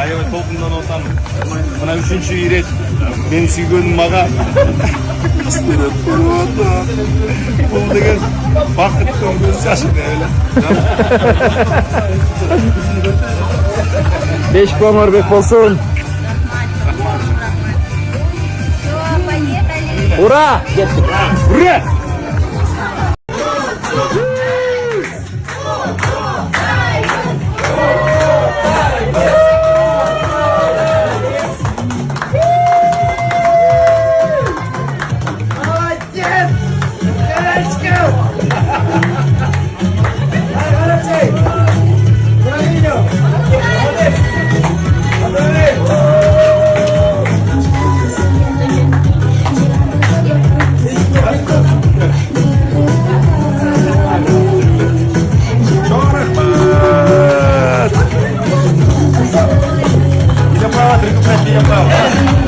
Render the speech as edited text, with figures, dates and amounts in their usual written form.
aябай толкундан отам. Мына 3-чү ирет мени сүйгөнүм мага истерет болду. Бул деген бакыттын көз жашы эле. 5 көңөрбек болсун. Ура! Кеттик. Ура! Terima kasih.